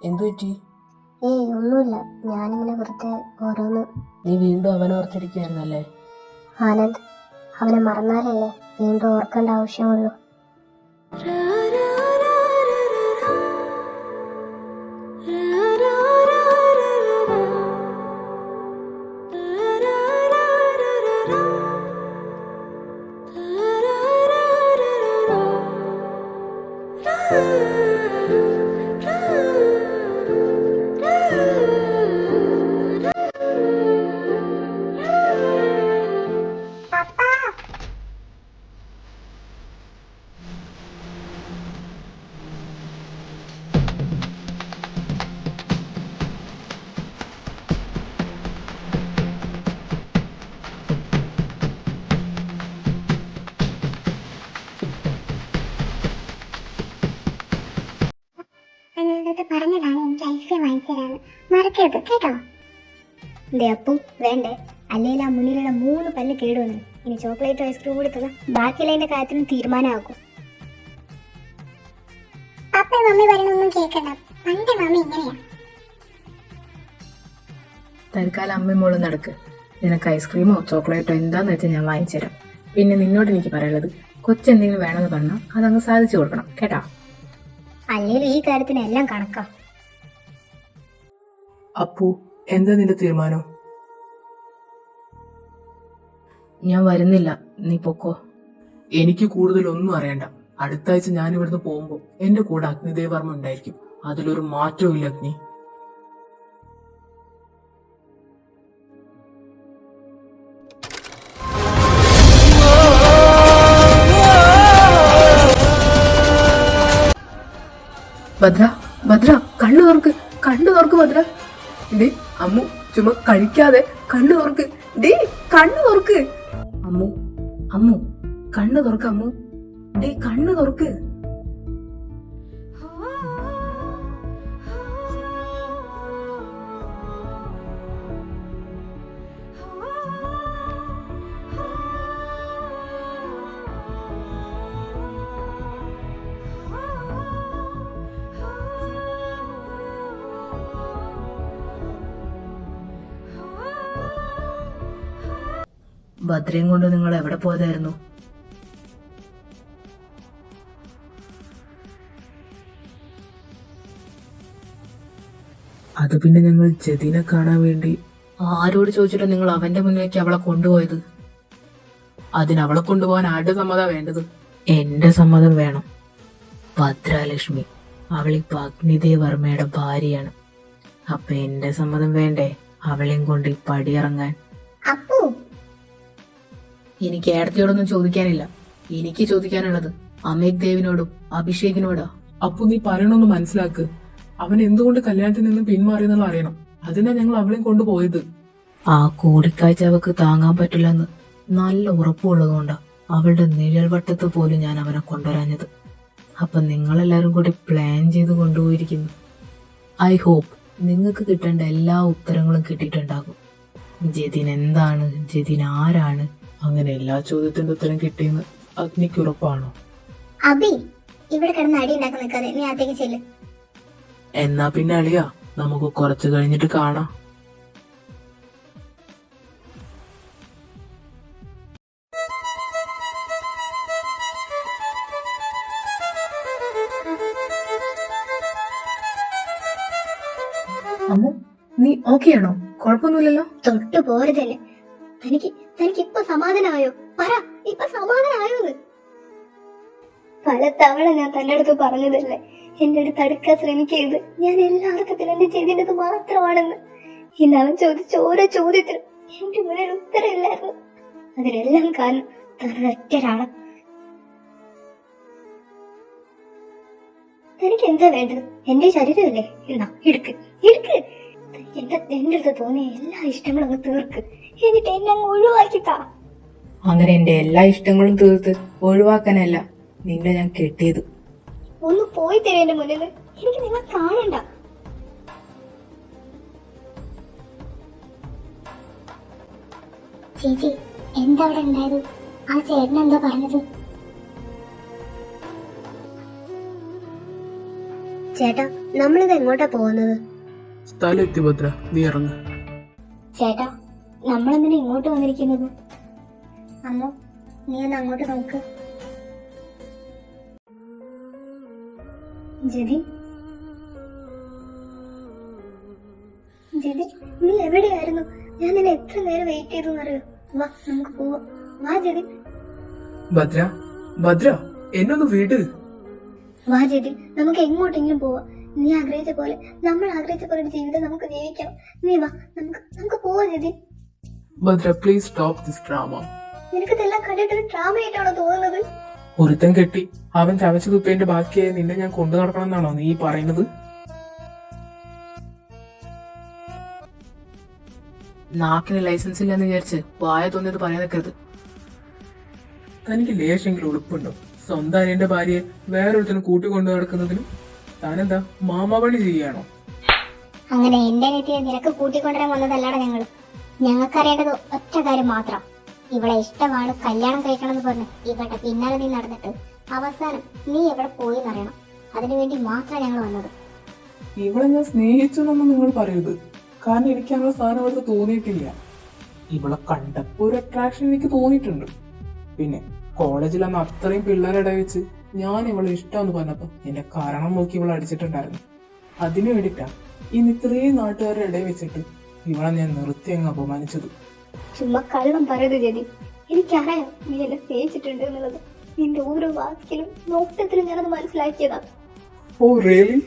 എന്തു പറ്റി? ഒന്നുമില്ല. ഞാനിങ്ങനെ വെറുതെ ഓരോന്ന്. നീ വീണ്ടും അവനെ ഓർത്തിരിക്കുകയായിരുന്നല്ലേ? ആനന്ദ്, അവനെ മറന്നാലല്ലേ വീണ്ടും ഓർക്കേണ്ട ആവശ്യമുള്ളൂ. പറഞ്ഞതാണ് എനിക്ക് ഐസ്ക്രീം വാങ്ങിത്തരാന്ന്. മറക്കരുത് കേട്ടോ. അപ്പു വേണ്ടേ, അല്ലെങ്കിൽ ആ മുന്നിലുള്ള 3 പല്ല് കേടുവന്നു. ഇനി ചോക്ലേറ്റ് ഐസ്ക്രീം കൂടി തന്ന ബാക്കിയുള്ളതിന്റെ കാര്യത്തിന് തീരുമാനമാക്കും. പപ്പ മമ്മി പറയണൊന്നും കേൾക്കണ്ട. പണ്ട് മമ്മി ഇങ്ങനെയാ. തൽക്കാലം അമ്മയും മോളും നടക്ക്. നിനക്ക് ഐസ്ക്രീമോ ചോക്ലേറ്റോ എന്താന്ന് വെച്ചാൽ ഞാൻ വാങ്ങിച്ചു തരാം. പിന്നെ നിന്നോട് എനിക്ക് പറയുള്ളത്, കൊച്ചെന്തെങ്കിലും വേണമെന്ന് പറഞ്ഞാൽ അതങ്ങ് സാധിച്ചു കൊടുക്കണം കേട്ടാ. അല്ലെങ്കിൽ ഈ കാര്യത്തിന് എല്ലാം കണക്കാ. അപ്പു, എന്താ നിന്റെ തീരുമാനം? ഞാൻ വരുന്നില്ല, നീ പൊക്കോ. എനിക്ക് കൂടുതലൊന്നും അറിയണ്ട. അടുത്ത ആഴ്ച ഞാൻ ഇവിടുന്ന് പോകുമ്പോ എന്റെ കൂടെ അഗ്നിദേവ് വർമ്മ ഉണ്ടായിരിക്കും. അതിലൊരു മാറ്റവും ഇല്ല അഗ്നി. ഭദ്ര, ഭദ്ര, കണ്ണു തുറക്ക് ഭദ്ര. ഡേ അമ്മു, ചുമ്മാ കഴിക്കാതെ കണ്ണു തുറക്ക്. ഡേ കണ്ണു തുറക്ക്. അമ്മു, അമ്മു, കണ്ണു തുറക്ക്. അമ്മു, ഡേ കണ്ണു തുറക്ക്. ഭദ്രയും കൊണ്ട് നിങ്ങൾ എവിടെ പോയതായിരുന്നു? അത് പിന്നെ ഞങ്ങൾ ജതിനെ കാണാൻ വേണ്ടി. ആരോട് ചോദിച്ചിട്ട് നിങ്ങൾ അവന്റെ മുന്നിലേക്ക് അവളെ കൊണ്ടുപോയത്? അതിനവളെ കൊണ്ടുപോകാൻ ആരുടെ സമ്മതം വേണ്ടത്? എന്റെ സമ്മതം വേണം. ഭദ്രലക്ഷ്മി, അവളിപ്പോ അഗ്നിദേവ് വർമ്മയുടെ ഭാര്യയാണ്. അപ്പൊ എന്റെ സമ്മതം വേണ്ടേ അവളെയും കൊണ്ട് ഈ പടിയിറങ്ങാൻ? അപ്പു, എനിക്ക് ഏടത്തിയോടൊന്നും ചോദിക്കാനില്ല. എനിക്ക് ചോദിക്കാനുള്ളത് അമേക് ദേവിനോടും അഭിഷേകിനോടാ. അപ്പു, നീ പറയണൊന്ന് മനസ്സിലാക്ക്. അവൻ എന്തുകൊണ്ട് കല്യാണത്തിൽ നിന്ന് പിന്മാറിയെന്നുള്ള അറിയണം. അതിനാ ഞങ്ങൾ അവളെയും കൊണ്ടുപോയത്. ആ കൂടിക്കാഴ്ച അവക്ക് താങ്ങാൻ പറ്റില്ലെന്ന് നല്ല ഉറപ്പുള്ളതുകൊണ്ടാ അവളുടെ നിഴൽവട്ടത്ത് പോലും ഞാൻ അവനെ കൊണ്ടുവരാഞ്ഞത്. അപ്പൊ നിങ്ങളെല്ലാരും കൂടി പ്ലാൻ ചെയ്ത് കൊണ്ടുപോയിരിക്കുന്നു. ഐ ഹോപ്പ് നിങ്ങൾക്ക് കിട്ടേണ്ട എല്ലാ ഉത്തരങ്ങളും കിട്ടിയിട്ടുണ്ടാകും. ജതിൻ എന്താണ്, ജതിൻ ആരാണ്, അങ്ങനെ എല്ലാ ചോദ്യത്തിന്റെ ഉത്തരം കിട്ടിയെന്ന് അഗ്നിക്ക് ഉറപ്പാണോ? അബി, ഇവിടെ കിടന്ന് അടി ഉണ്ടാക്കി നിൽക്കാതെ നീ അകത്തേക്ക് ചെല്ല്. എന്നാ പിന്നെ അളിയാ, നമുക്ക് കുറച്ച് കഴിഞ്ഞിട്ട് കാണാം. അമ്മു, നീ ഓക്കെയാണോ? കുഴപ്പമൊന്നുമില്ലല്ലോ? തൊട്ടു പോരുതല്ലേ. തനിക്ക് ഇപ്പൊ സമാധാനമായോ? പറ, ഇപ്പൊ സമാധാനമായോന്ന്. പല തവണ ഞാൻ തന്റെ അടുത്ത് പറഞ്ഞതല്ലേ, എന്റെ അടുത്ത് അടുക്കാൻ ശ്രമിക്കരുത്. ഞാൻ എല്ലാ അർത്ഥത്തിലും എന്റെ ചെയ്തത് മാത്രമാണെന്ന്. ഇന്ന് അവൻ ചോദിച്ച ഓരോ ചോദ്യത്തിനും എന്റെ മുന്നിൽ ഉത്തരമില്ലായിരുന്നു. അതിനെല്ലാം കാരണം തന്നൊറ്റൊരാളാണ്. തനിക്ക് എന്താ വേണ്ടത്? എന്റെ ശരീരമല്ലേ? എന്നാ എടുക്ക്. എന്റെ അടുത്ത് തോന്നിയ എല്ലാ ഇഷ്ടങ്ങളും അങ്ങ് തീർക്ക്. എന്നിട്ട് എന്നെ അങ്ങ് ഒഴിവാക്കിത്താ. അങ്ങനെ എന്റെ എല്ലാ ഇഷ്ടങ്ങളും തീർത്ത് ഒഴിവാക്കാനല്ല നിന്നെ ഞാൻ കെട്ടിയത്. ഒന്ന് പോയി തരും എന്റെ മുന്നിൽ. എനിക്ക് നിങ്ങൾ കാണണ്ട. ചേച്ചി, എന്താ അവിടെ ഉണ്ടായത്? ആ ചേട്ടൻ എന്താ പറഞ്ഞത്? ചേട്ടാ, നമ്മളിത് എങ്ങോട്ടാ പോകുന്നത്? സ്ഥലം എത്തി ഭദ്ര, നീ ഇറങ്ങ്. ചേട്ടാ, നമ്മളെന്തിനാ ഇങ്ങോട്ട് വന്നിരിക്കുന്നത്? അമ്മ, നീ ഒന്ന് അങ്ങോട്ട് നോക്ക്. ജതി, ജതി, നീ എവിടെയായിരുന്നു? ഞാൻ നിന്നെ എത്ര നേരം വെയിറ്റ് ചെയ്തു എന്നറിയോ? വാ, നമുക്ക് പോവാം. വാ ജതി. ഭദ്ര, ഭദ്ര, എന്നൊന്ന് വിട്. വാ ജതി, നമുക്ക് എങ്ങോട്ടെങ്കിലും പോവാം. നീ ആഗ്രഹിച്ച പോലെ, നമ്മൾ ആഗ്രഹിച്ച പോലെ ഒരു ജീവിതം നമുക്ക് ജീവിക്കാം. നീ വാ, നമുക്ക് പോവാം Jathi. Bhadra, please stop this drama. നിനക്കിതെല്ലാം കണ്ടിട്ട് ഒരു ഡ്രാമ ആയിട്ടാണോ തോന്നുന്നത്? ഒരുത്തൻ കെട്ടി അവൻ ചവച്ചു തുപ്പേന്റെ ബാക്കിയായി നിന്നെ ഞാൻ കൊണ്ടു നടക്കണം എന്നാണോ നീ പറയുന്നത്? നാക്കിന് ലൈസൻസ് ഇല്ലെന്ന് വിചാരിച്ച് വായ തോന്നിയത് പറയാൻ നിൽക്കരുത്. തനിക്ക് ലേശെങ്കിലും ഉളുപ്പുണ്ടോ? സ്വന്തം അനിയന്റെ ഭാര്യയെ വേറൊരുത്തന് കൂട്ടിക്കൊണ്ടു നടക്കുന്നതിനും താനെന്താ മാമാപണി ചെയ്യാണോ? അങ്ങനെ എന്റെ അനിയത്തിയെ നിനക്ക് കൂട്ടിക്കൊണ്ടുവരാൻ വന്നതല്ലാടെ ഞങ്ങൾക്കറിയേണ്ടത് ഒറ്റ കാര്യം മാത്രം. ഇവളെ ഇഷ്ടമാണ്, കല്യാണം കഴിക്കണം എന്ന് പറഞ്ഞ് ഇവളുടെ പിന്നാലെ നീ നടന്നിട്ട് അവസാനം നീ എവിടെ പോയി എന്നറിയണം. അതിനുവേണ്ടി മാത്രം ഞങ്ങൾ വന്നത്. ഇവളെ ഞാൻ സ്നേഹിച്ചു എന്നൊന്നും നിങ്ങൾ പറയരുത്. കാരണം എനിക്ക് അങ്ങനെ സാധനം അവർക്ക് തോന്നിയിട്ടില്ല. ഇവളെ കണ്ടപ്പോ ഒരു അട്രാക്ഷൻ എനിക്ക് തോന്നിയിട്ടുണ്ട്. പിന്നെ കോളേജിൽ അന്ന് അത്രയും പിള്ളേരുടെ വെച്ച് ഞാൻ ഇവളെ ഇഷ്ടമെന്ന് പറഞ്ഞപ്പോ എന്റെ കാരണം നോക്കി ഇവളെ അടിച്ചിട്ടുണ്ടായിരുന്നു. അതിനു വേണ്ടിട്ടാ ഇന്ന് ഇത്രയും നാട്ടുകാരുടെ ഇടയിൽ വെച്ചിട്ട് ഇവളെ ഞാൻ നിർത്തി അങ്ങ് അപമാനിച്ചത്. ചുമ്മാ കള്ളം പറയരുത് ജതി. എനിക്കറിയാം നീ എന്നെ സ്നേഹിച്ചിട്ടുണ്ട് എന്നുള്ളത്. നിന്റെ ഓരോ വാക്കിലും നോട്ടത്തിലും ഞാനത് മനസ്സിലാക്കിയതാ. Oh really?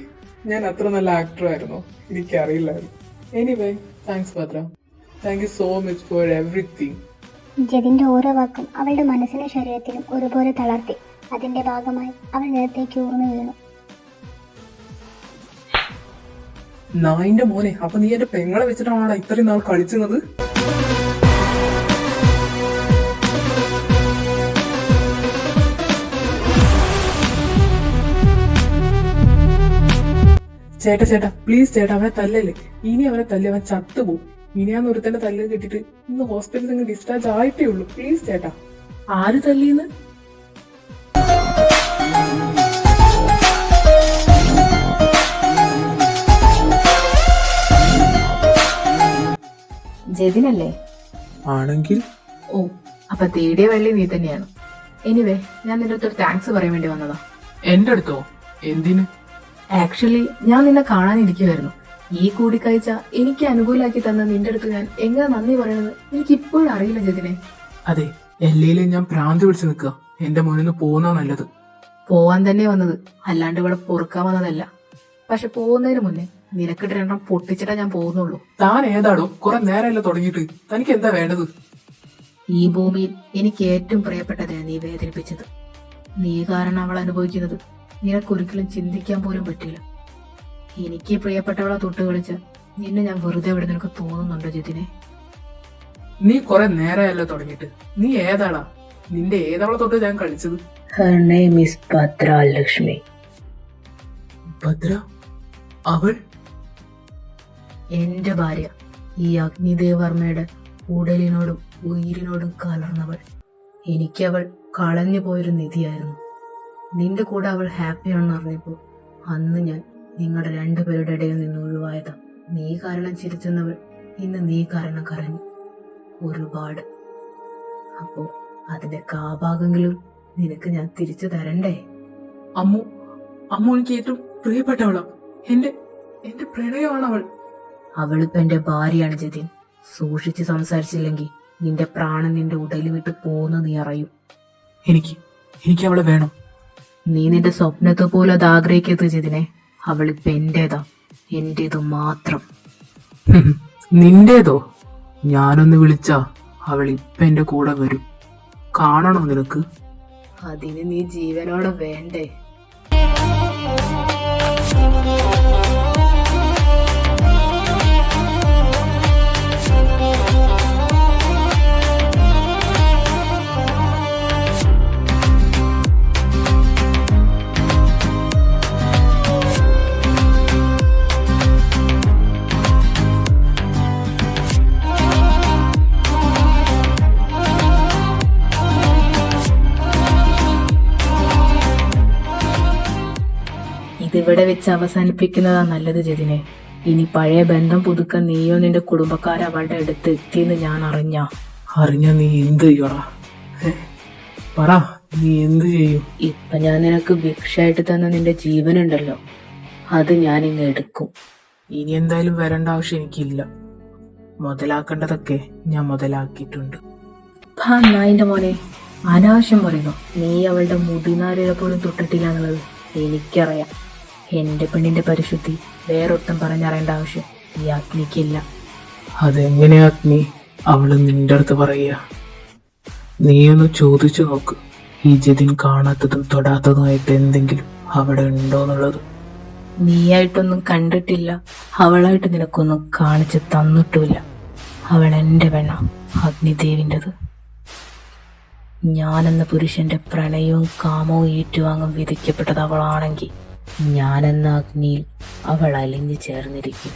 ഞാൻ അത്ര നല്ല ആക്ടർ ആയിരുന്നോ? എനിക്കറിയില്ലായിരുന്നു. Anyway, thanks Bhadra. Thank you so much for everything. ജതിന്റെ ഓരോ വാക്കും അവളുടെ മനസ്സിനും ശരീരത്തിലും ഒരുപോലെ തളർത്തി. അതിന്റെ ഭാഗമായി അവൾ നിലത്തേക്ക് ഊർന്നു വീണു. നായിന്റെ മോനെ, അപ്പൊ നീ എന്റെ പെങ്ങളെ വെച്ചിട്ടാണോ ഇത്രയും നാൾ കളിച്ചത്? ചേട്ടാ പ്ലീസ് ചേട്ടാ, അവനെ തല്ലല്ലേ. ഇനി അവനെ തല്ലി അവൻ ചത്തുപോകും. ഇനിയാന്ന് ഒരുത്തന്റെ തല്ല് കിട്ടിട്ട് ഇന്ന് ഹോസ്പിറ്റലിൽ നിന്ന് ഡിസ്ചാർജ് ആയിട്ടേ ഉള്ളൂ. പ്ലീസ് ചേട്ടാ. ആര് തല്ലീന്ന്? ജതിനല്ലേ? ആണെങ്കിൽ ഓ, അപ്പൊ തേടിയ വള്ളി നീ തന്നെയാണ്. എനിവേ, ഞാൻ നിന്റെ അടുത്തൊരു താങ്ക്സ് പറയാൻ വേണ്ടി വന്നതാ. എന്റെ അടുത്തോ? എന്തിന്? ആക്ച്വലി ഞാൻ നിന്നെ കാണാനിരിക്കുമായിരുന്നു. ഈ കൂടിക്കാഴ്ച എനിക്ക് അനുകൂലമാക്കി തന്ന നിന്റെ അടുത്ത് ഞാൻ എങ്ങനെ നന്ദി പറയണമെന്ന് എനിക്ക് ഇപ്പോഴും അറിയില്ല ജതിനെ. അതെ, എല്ലേലും ഞാൻ ഭ്രാന്ത് പിടിച്ചു നിൽക്കുക. എന്റെ മുന്നിൽ പോകുന്ന നല്ലത്. പോവാൻ തന്നെ വന്നത്, അല്ലാണ്ട് ഇവിടെ പൊറുക്കാൻ വന്നതല്ല. പക്ഷെ പോകുന്നതിന് മുന്നേ നിനക്കിട്ട് രണ്ടെണ്ണം പൊട്ടിച്ചിട്ടാ ഞാൻ പോകുന്നുള്ളൂ. താൻ ഏതാടോ? കുറെ നേരമല്ല തുടങ്ങിയിട്ട്. തനിക്ക് എന്താ വേണ്ടത്? ഈ ഭൂമിയിൽ എനിക്ക് ഏറ്റവും പ്രിയപ്പെട്ടതിനെ നീ വേദനിപ്പിച്ചത്. നീ കാരണം അവൾ അനുഭവിക്കുന്നത് നിനക്കൊരിക്കലും ചിന്തിക്കാൻ പോലും പറ്റില്ല. എനിക്ക് പ്രിയപ്പെട്ടവളെ തൊട്ട് കളിച്ച നിന്നെ ഞാൻ വെറുതെ ഇവിടെ നിനക്ക് തോന്നുന്നുണ്ടോ ജിതിനെ? നീ കുറെ നേരമല്ല തുടങ്ങിയിട്ട്. നീ ഏതാളാ? നിന്റെ ഏതവളെ തൊട്ട് ഞാൻ കളിച്ചത്? Her name is Bhadra Lakshmi. Bhadra? അവൾ എന്റെ ഭാര്യ. ഈ അഗ്നിദേവ് വർമ്മയുടെ ഉടലിനോടും ഉയിരിനോടും കലർന്നവൾ. എനിക്കവൾ കളഞ്ഞു പോയൊരു നിധിയായിരുന്നു. നിന്റെ കൂടെ അവൾ ഹാപ്പിയാണെന്ന് അറിഞ്ഞപ്പോ അന്ന് ഞാൻ നിങ്ങളുടെ രണ്ടുപേരുടെ ഇടയിൽ നിന്ന് ഒഴിവായതാ. നീ കാരണം ചിരിച്ചെന്നവൾ ഇന്ന് നീ കാരണം കരഞ്ഞു ഒരുപാട്. അപ്പോ അതിന്റെ കാഭാഗെങ്കിലും നിനക്ക് ഞാൻ തിരിച്ചു തരണ്ടേ? അമ്മു എനിക്ക് ഏറ്റവും പ്രിയപ്പെട്ടവളാ. എന്റെ പ്രണയമാണ് അവൾ. അവളിപ്പോ എന്റെ ഭാര്യയാണ് ജതിൻ. സൂക്ഷിച്ച് സംസാരിച്ചില്ലെങ്കിൽ നിന്റെ പ്രാണൻ നിന്റെ ഉടലിൽ വിട്ട് പോകുന്ന നീ അറിയും. എനിക്ക് അവളെ വേണം. നീ നിന്റെ സ്വപ്നത്തെ പോലെ അത് ആഗ്രഹിക്കരുത് ജതിനെ. അവളിപ്പോ എന്റേതാ, എന്റേത് മാത്രം. നിന്റേതോ? ഞാനൊന്ന് വിളിച്ചാ അവൾ ഇപ്പൊ എന്റെ കൂടെ വരും. കാണണോ നിനക്ക്? അതിന് നീ ജീവനോടെ വേണ്ടേ? ഇവൾ ഇവിടെ വെച്ച് അവസാനിപ്പിക്കുന്നതാ നല്ലത് ജതിനെ. ഇനി പഴയ ബന്ധം പുതുക്കാൻ നീയോ നിന്റെ കുടുംബക്കാർ അവളുടെ അടുത്ത് എത്തിയെന്ന് ഞാൻ അറിഞ്ഞ നീ എന്ത് ചെയ്യടാ? പറ, നീ എന്ത് ചെയ്യും? ഇപ്പൊ ഞാൻ നിനക്ക് ഭിക്ഷയായിട്ട് തന്ന നിന്റെ ജീവനുണ്ടല്ലോ, അത് ഞാൻ ഇങ്ങ് എടുക്കും. ഇനി എന്തായാലും വരേണ്ട ആവശ്യം എനിക്കില്ല. മുതലാക്കേണ്ടതൊക്കെ ഞാൻ മുതലാക്കിയിട്ടുണ്ട്. നായിന്റെ മോനെ, അനാവശ്യം പറയുന്നു. നീ അവളുടെ മുടിനാരിഴ പോലും തൊട്ടിട്ടില്ല എന്നുള്ളത് എനിക്കറിയാം. എന്റെ പെണ്ണിന്റെ പരിശുദ്ധി വേറൊരുത്തം പറഞ്ഞറിയേണ്ട ആവശ്യം ഈ അഗ്നിക്കില്ല. അതെങ്ങനെയാ അഗ്നി അവള് നിന്റെ അടുത്ത് പറയുക? നീയൊന്ന് ചോദിച്ചു നോക്ക്, ഈ ജതിൻ കാണാത്തതും തൊടാത്തതുമായിട്ട് എന്തെങ്കിലും അവിടെ ഉണ്ടോന്നുള്ളത്. നീയായിട്ടൊന്നും കണ്ടിട്ടില്ല, അവളായിട്ട് നിനക്കൊന്നും കാണിച്ച് തന്നിട്ടുമില്ല. അവൾ എന്റെ പെണ്ണ, അഗ്നിദേവിൻ്റെത്. ഞാനെന്ന പുരുഷന്റെ പ്രണയവും കാമവും ഏറ്റുവാങ്ങാൻ വിധിക്കപ്പെട്ടത് അവളാണെങ്കിൽ ഞാനെന്ന അഗ്നിയിൽ അവൾ അലിഞ്ഞു ചേർന്നിരിക്കും.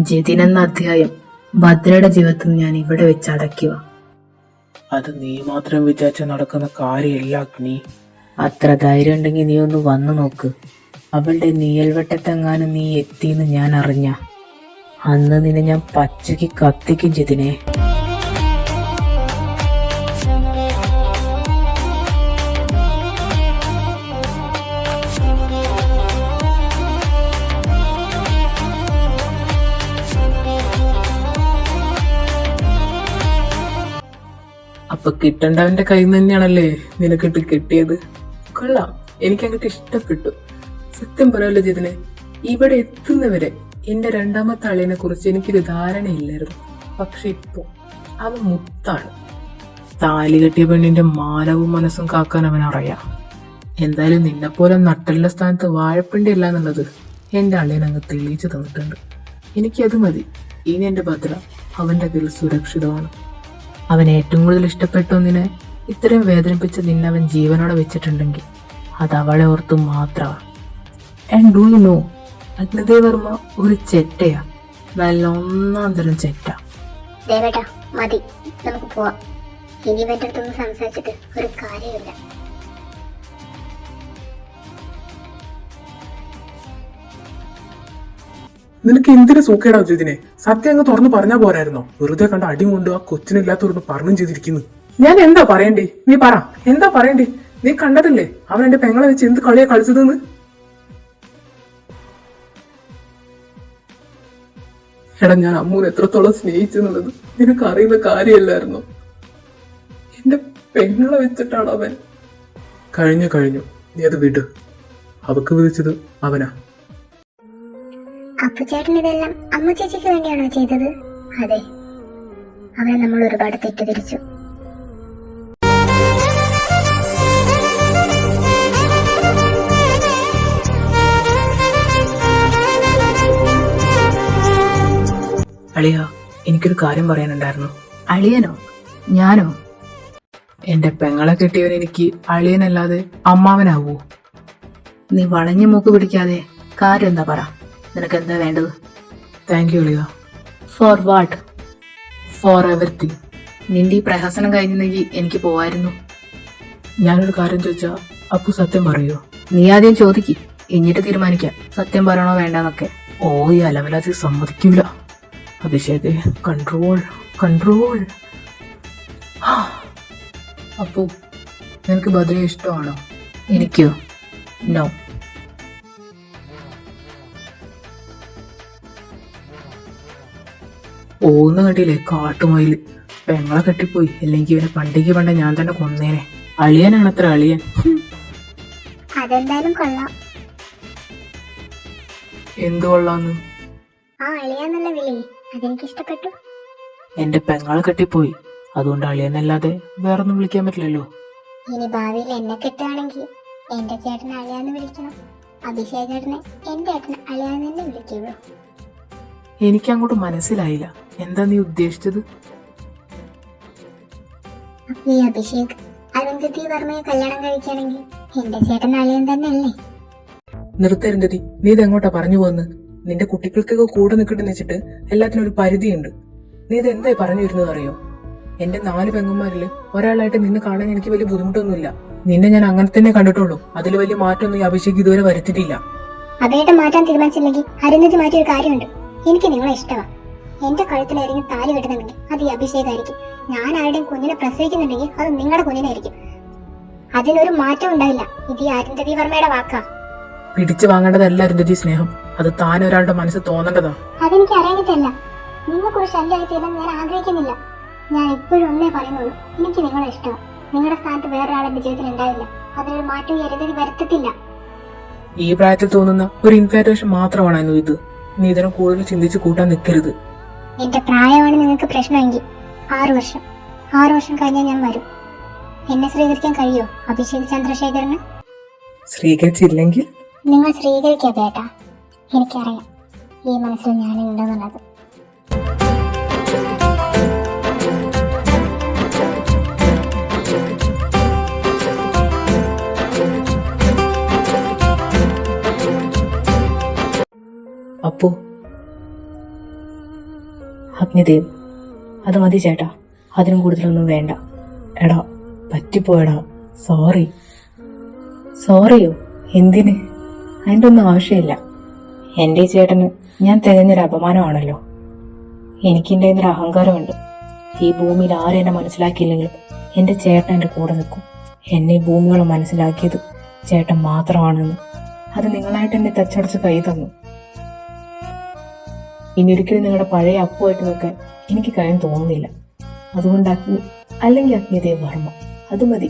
ജതിനെന്ന അധ്യായം ഭദ്രയുടെ ജീവിതത്തിൽ ഞാൻ ഇവിടെ വെച്ച് അടയ്ക്കുക. അത് നീ മാത്രം വിചാരിച്ച നടക്കുന്ന കാര്യമല്ല അഗ്നി. അത്ര ധൈര്യം ഉണ്ടെങ്കിൽ നീ ഒന്ന് വന്നു നോക്ക്. അവളുടെ നീയൽവട്ടത്തെങ്ങാനും നീ എത്തിയെന്ന് ഞാൻ അറിഞ്ഞ അന്ന് നിന്നെ ഞാൻ പച്ചയ്ക്ക് കത്തിക്കും ജതിനെ. അപ്പൊ കിട്ടേണ്ടവന്റെ കയ്യിൽ നിന്ന് തന്നെയാണല്ലേ നിനക്കിട്ട് കിട്ടിയത്? കൊള്ളാം, എനിക്ക് അങ്ങോട്ട് ഇഷ്ടപ്പെട്ടു. സത്യം പറയല്ലോ ജിതിനെ, ഇവിടെ എത്തുന്നവരെ എന്റെ രണ്ടാമത്തെ അളിയനെ കുറിച്ച് എനിക്കൊരു ധാരണയില്ലായിരുന്നു. പക്ഷെ ഇപ്പോ അവൻ മുത്താണ്. താലി കെട്ടിയ പെണ്ണിന്റെ മാനവും മനസ്സും കാക്കാൻ അവൻ അറിയാം. എന്തായാലും നിന്നെപ്പോലെ നട്ടലിന്റെ സ്ഥാനത്ത് വാഴപ്പിണ്ടി അല്ല എന്നുള്ളത് എന്റെ അളിയൻ അങ്ങ് തെളിയിച്ചു തന്നിട്ടുണ്ട്. എനിക്കത് മതി. ഇനി എന്റെ ഭദ്ര അവന്റെ കയ്യിൽ സുരക്ഷിതമാണ്. അവൻ ഏറ്റവും കൂടുതൽ ഇഷ്ടപ്പെട്ട ഒന്നിനെ ഇത്രയും വേദനിപ്പിച്ച് നിന്നെ അവൻ ജീവനോടെ വെച്ചിട്ടുണ്ടെങ്കിൽ അത് അവളെ ഓർത്തു മാത്രമാണ്. And do you know, Agnidev Varma ഒരു ചെറ്റയാ, നല്ല ഒന്നാം തരം ചെറ്റ. ദേവേട്ടാ മതി, നമുക്ക് പോവാം. ഇനി ഇവന്റെ അടുത്തൊന്നും സംസാരിച്ചിട്ട് ഒരു കാര്യമില്ല. നിനക്ക് എന്തിനു സൂക്കേടാ ഇതിനെ? സത്യം അങ്ങ് തുറന്നു പറഞ്ഞാ പോരായിരുന്നോ? വെറുതെ കണ്ട അടി കൊണ്ട് ആ കൊച്ചിനില്ലാത്തവരൊന്ന് പറഞ്ഞും ചെയ്തിരിക്കുന്നു. ഞാൻ എന്താ പറയണ്ടേ? നീ പറ, എന്താ പറയണ്ടേ? നീ കണ്ടതല്ലേ അവൻ എന്റെ പെങ്ങളെ വെച്ച് എന്ത് കളിയാ കളിച്ചതെന്ന്? എടാ, ഞാൻ അമ്മൂനെ എത്രത്തോളം സ്നേഹിച്ചെന്നുള്ളത് നിനക്ക് അറിയുന്ന കാര്യമല്ലായിരുന്നോ? എന്റെ പെങ്ങളെ വെച്ചിട്ടാണ് അവൻ. കഴിഞ്ഞു, നീ അത് വിട്. അവക്ക് വിധിച്ചത് അവനാ. അപ്പുചേട്ടൻ ഇതെല്ലാം അമ്മ ചേച്ചിക്ക് വേണ്ടിയാണോ ചെയ്തത്? അതെ, അവനെ നമ്മൾ ഒരുപാട് തെറ്റിദ്ധരിച്ചു. അളിയ, എനിക്കൊരു കാര്യം പറയാനുണ്ടായിരുന്നു. അളിയനോ? ഞാനോ? എന്റെ പെങ്ങളെ കെട്ടിയവൻ എനിക്ക് അളിയനല്ലാതെ അമ്മാവനാവൂ? നീ വളഞ്ഞു മൂക്ക് പിടിക്കാതെ കാര്യം എന്താ പറ. നിനക്ക് എന്താ വേണ്ടത്? താങ്ക് യു അളിയ. For what? For everything. നിന്റെ ഈ പ്രഹസനം കഴിഞ്ഞെങ്കിൽ എനിക്ക് പോവായിരുന്നു. ഞാനൊരു കാര്യം ചോദിച്ചാ അപ്പു സത്യം പറയോ? നീ ആദ്യം ചോദിക്ക്, എന്നിട്ട് തീരുമാനിക്കാം സത്യം പറയണോ വേണ്ടെന്നൊക്കെ. ഓ, ഈ അലവലാതി സമ്മതിക്കൂല. അഭിഷേക്, കൺട്രോൾ. അപ്പു, നിനക്ക് ഭദ്രയെ ഇഷ്ടമാണോ? എനിക്കോ? നോ. ഓന്ന് കണ്ടില്ലേ കാട്ടുമയില്. പെങ്ങളെ കെട്ടിപ്പോയി, അല്ലെങ്കിൽ ഇവനെ പണ്ടേ ഞാൻ തന്നെ കൊന്നേനെ. അളിയനാണത്ര അളിയൻ. അതെന്തായാലും കൊള്ളാം. എന്തു കൊള്ളാന്ന്? ആ അളിയാന്നുള്ള വിളി അതെനിക്ക് ഇഷ്ടപ്പെട്ടു. എന്റെ പെങ്ങളെ കെട്ടിപ്പോയി, അതുകൊണ്ട് അളിയനല്ലാതെ വേറൊന്നും വിളിക്കാൻ പറ്റില്ലല്ലോ. ഇനി ഭാവിയിൽ എന്നെ കെട്ടുകയാണെങ്കിൽ എന്റെ ചേട്ടനെ അളിയാന്ന് വിളിക്കണം. അഭിഷേക് ചേട്ടനെ എന്റെ ചേട്ടനെ അളിയാന്ന് തന്നെ വിളിക്കുള്ളൂ. എനിക്ക് അങ്ങോട്ട് മനസ്സിലായില്ല, എന്താ നീ ഉദ്ദേശിച്ചത്? അപ്പൊ ഈ അഭിഷേക് അരുന്ധതി വർമ്മയെ കല്യാണം കഴിക്കുകയാണെങ്കിൽ എന്റെ ചേട്ടൻ അളിയൻ തന്നെ അല്ലേ? നിർത്തരുന്ധതി, നീ ഇതെങ്ങോട്ടാ പറഞ്ഞു പോകുന്നത്? നിന്റെ കുട്ടികൾക്കൊക്കെ കൂടെ നിൽക്കട്ടെന്ന് വെച്ചിട്ട് എല്ലാത്തിനും ഒരു പരിധിയുണ്ട്. നീ ഇത് എന്തായി പറഞ്ഞു വരുന്നത് അറിയോ? എന്റെ 4 പെങ്ങന്മാരില് ഒരാളായിട്ട് നിന്നെ കാണാൻ എനിക്ക് വലിയ ബുദ്ധിമുട്ടൊന്നുമില്ല. നിന്നെ ഞാൻ അങ്ങനെ തന്നെ കണ്ടിട്ടുള്ളൂ. അതിൽ വലിയ മാറ്റമൊന്നും ഈ അഭിഷേക് ഇതുവരെ വരുത്തിയിട്ടില്ല. അഭേട്ടം മാറ്റാൻ തീരുമാനിച്ചില്ലെങ്കിൽ അരുന്ധതി മാറ്റിയൊരു കാര്യമുണ്ട്. എനിക്ക് നിങ്ങളെ ഇഷ്ടമാണ്. എന്റെ കഴുത്തിലായിരിക്കും താലി കെട്ടുന്നുണ്ടെങ്കിൽ അത് ഈ അഭിഷേകായിരിക്കും. ഞാൻ ആരുടെയും കുഞ്ഞിനെ പ്രസവിക്കുന്നുണ്ടെങ്കിൽ അത് നിങ്ങളുടെ കുഞ്ഞിനായിരിക്കും. അതിനൊരു മാറ്റം ഉണ്ടായില്ല. ഇത് ഈ അരുന്ധതി വർമ്മയുടെ വാക്കാ. പിടിച്ചു വാങ്ങേണ്ടതല്ല അരുന്ധതി സ്നേഹം, അത് താൻ ഒരാളുടെ മനസ്സ് തോന്നേണ്ടതാ. അതെനിക്ക് അറിയാനിട്ടല്ല. നിങ്ങൾക്കൊരു ശല്യമായി തീരാൻ ഞാൻ ആഗ്രഹിക്കുന്നില്ല. ഞാൻ എപ്പോഴും ഒന്നേ പറയുന്നുള്ളൂ, എനിക്ക് നിങ്ങളെ ഇഷ്ടമാണ്. നിങ്ങളുടെ സ്ഥാനത്ത് വേറൊരാൾ എന്റെ ജീവിതത്തിൽ ഉണ്ടാവില്ല. അതിനൊരു മാറ്റം ഈ അരുന്ധതി വരുത്തത്തില്ല. ഈ പ്രായത്തിൽ തോന്നുന്ന ഒരു ഇൻഫാറ്റുവേഷൻ മാത്രമാണോ ഇത്? നീ ഇതിനെ കൂടുതൽ ചിന്തിച്ച് കൂട്ടാൻ നിൽക്കരുത്. എന്റെ പ്രായമാണ് നിങ്ങൾക്ക് പ്രശ്നമെങ്കിൽ 6 വർഷം 6 വർഷം കഴിഞ്ഞാൽ ഞാൻ വരും. എന്നെ സ്വീകരിക്കാൻ കഴിയോ അഭിഷേക് ചന്ദ്രശേഖരന്? സ്വീകരിച്ചില്ലെങ്കിൽ നിങ്ങൾ സ്വീകരിക്കുക ബേട്ടാ. എനിക്കറിയാം ഈ മനസ്സിൽ ഞാനുണ്ടെന്നുള്ളത്. അപ്പോ അഗ്നിദേവ്, അത് മതി ചേട്ടാ, അതിനും കൂടുതലൊന്നും വേണ്ട. എടാ പറ്റിപ്പോയടാ, സോറി. സോറിയോ? എന്തിന്? അതിൻ്റെ ഒന്നും ആവശ്യമില്ല. എൻ്റെ ഈ ചേട്ടന് ഞാൻ തികഞ്ഞൊരു അപമാനമാണല്ലോ. എനിക്കെൻ്റെ ഒരു അഹങ്കാരമുണ്ട്. ഈ ഭൂമിയിൽ ആരും എന്നെ മനസ്സിലാക്കിയില്ലെങ്കിലും എൻ്റെ ചേട്ടൻ എൻ്റെ കൂടെ നിൽക്കും. എന്നെ ഈ ഭൂമികളെ മനസ്സിലാക്കിയത് ചേട്ടൻ മാത്രമാണെന്ന് അത് നിങ്ങളായിട്ട് എന്നെ തച്ചടച്ച് കൈ തന്നു. ഇനി ഒരിക്കലും നിങ്ങളുടെ പഴയ അപ്പുമായിട്ട് നിൽക്കാൻ എനിക്ക് കാര്യം തോന്നുന്നില്ല. അതുകൊണ്ട് അഗ്നിദേവ് വർമ്മ, അത് മതി.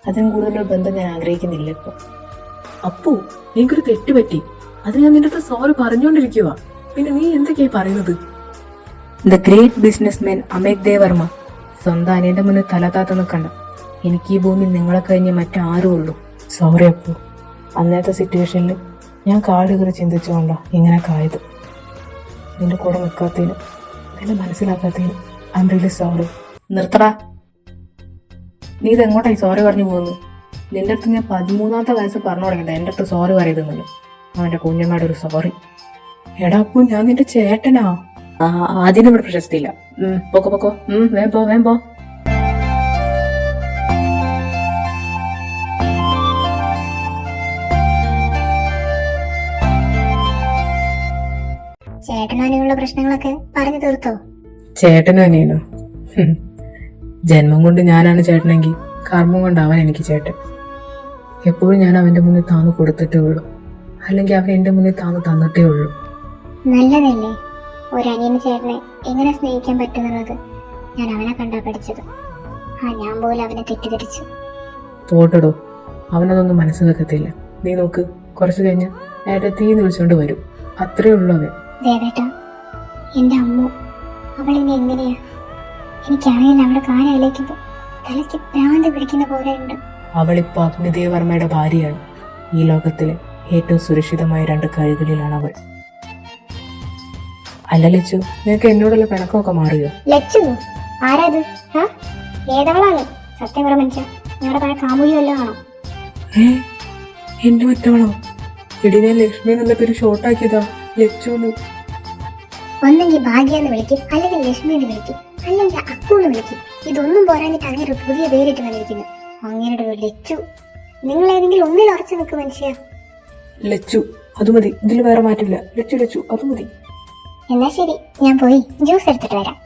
അതിനും കൂടുതലൊരു ബന്ധം ഞാൻ ആഗ്രഹിക്കുന്നില്ല ഇപ്പൊ. അപ്പു, എനിക്കൊരു തെറ്റുപറ്റി. അത് ഞാൻ നിന്റെ അടുത്ത് സോറി പറഞ്ഞുകൊണ്ടിരിക്കുക. പിന്നെ നീ എന്തൊക്കെയായി പറയുന്നത്? ദ ഗ്രേറ്റ് ബിസിനസ്മാൻ അമേക് ദേവ് വർമ്മ സ്വന്തം അനിയന്റെ മുന്നിൽ തലതാത്ത നിൽക്കണ്ട. എനിക്ക് ഈ ഭൂമിയിൽ നിങ്ങളെ കഴിഞ്ഞ് മറ്റാരും ഉള്ളൂ. സോറി അപ്പു, അന്നത്തെ സിറ്റുവേഷനിൽ ഞാൻ കാടുകറി ചിന്തിച്ചുകൊണ്ടാ ഇങ്ങനെയൊക്കെ ആയത്. നിന്റെ കൂടെ നിൽക്കാത്തതിന്, നിന്നെ മനസ്സിലാക്കാത്തതിന് ഐ എം റിയലി സോറി. നിർത്തടാ. നീ ഇതെങ്ങോട്ടായി സോറി പറഞ്ഞു പോകുന്നു? നിന്റെ അടുത്ത് ഞാൻ 13ാമത്തെ വയസ്സ് പറഞ്ഞു തുടങ്ങിയത് എൻ്റെ അടുത്ത് സോറി പറയുന്നുള്ളൂ. അവൻ്റെ കുഞ്ഞമ്മയുടെ ഒരു സോറി. എടാ അപ്പു, ഞാൻ നിന്റെ ചേട്ടനാ. അതിന് ഇവിടെ പ്രശസ്തിയില്ല. പൊക്കോ പൊക്കോ, വേം പോ. ചേട്ടനാനുള്ള പ്രശ്നങ്ങളൊക്കെ പറഞ്ഞു തീർത്തോ? ചേട്ടനും അനിയനോ? ജന്മം കൊണ്ട് ഞാനാണ് ചേട്ടനെങ്കിൽ കർമ്മം കൊണ്ട് അവൻ എനിക്ക് ചേട്ടൻ. എപ്പോഴും ഞാൻ അവന്റെ മുന്നിൽ താന്ന് കൊടുത്തിട്ടേ ഉള്ളൂ, അല്ലെങ്കിൽ അവൻ എന്റെ മുന്നിൽ താന്ന് തന്നിട്ടേ ഉള്ളൂ. നല്ലതല്ലേ ഒരു അനിയന് ചേട്ടനെ എങ്ങനെ സ്നേഹിക്കാൻ പറ്റുന്നുള്ളത് ഞാൻ അവനെ കണ്ടാ പഠിച്ചത്. ഞാൻ പോലും അവനെ തെറ്റിദ്ധരിച്ചു. പോട്ടടോ, അവനതൊന്നും മനസ്സ് വെക്കത്തില്ല. നീ നോക്ക്, കുറച്ചു കഴിഞ്ഞ് ഏട്ടത്തീന്ന് വിളിച്ചോണ്ട് വരും. അത്രേ ഉള്ളൂ അവൻ. ദേവേട്ട, എന്റെ അമ്മ അവളിനി എങ്ങനെയാ? എനിക്കറിയില്ല. അവിടെ കാലാലേക്കുമ്പോ തലയ്ക്ക് ഭ്രാന്ത് പിടിക്കുന്ന പോലെ ഉണ്ട്. അവളിപ്പോ അഗ്നിദേവ് വർമ്മയുടെ ഭാര്യയാണ്. ഈ ലോകത്തിലെ ഏറ്റവും സുരക്ഷിതമായ 2 കൈകളിലാണ് അവൾ. അല്ല ലച്ചു, നിനക്ക് എന്നോടുള്ള പിണക്കമൊക്കെ മാറിയോ? ലച്ചു ആരാത്? ഏതവളാണ്? സത്യം പറ മനുഷ്യ, ഞങ്ങളുടെ പഴയ കാമുകിയോ വല്ലതും ആണോ? എന്റെ മറ്റവളോ? എടി, ഞാൻ ലക്ഷ്മി എന്നുള്ള പേര് ഷോർട്ടാക്കിയതാ ലച്ചുന്ന്. ഒന്നെങ്കിൽ ഭാഗ്യ എന്ന് വിളിക്കും, അല്ലെങ്കിൽ ലക്ഷ്മി എന്ന് വിളിക്കും, അല്ലെങ്കിൽ അക്കു എന്ന് വിളിക്കും. ഇതൊന്നും പോരാഞ്ഞിട്ട് അങ്ങനെ ഒരു പുതിയ പേരിട്ട് വന്നിരിക്കുന്നു. അങ്ങനെയുടെ ഒരു ലച്ചു. നിങ്ങൾ ഏതെങ്കിലും ഒന്നിൽ ഉറച്ചു നിൽക്കും മനുഷ്യ. ലച്ചു, അത് മതി. ഇതിൽ വേറെ മാറ്റില്ല. ലച്ചു അത് മതി. എന്നാ ശരി, ഞാൻ പോയി ജ്യൂസ് എടുത്തിട്ട് വരാം.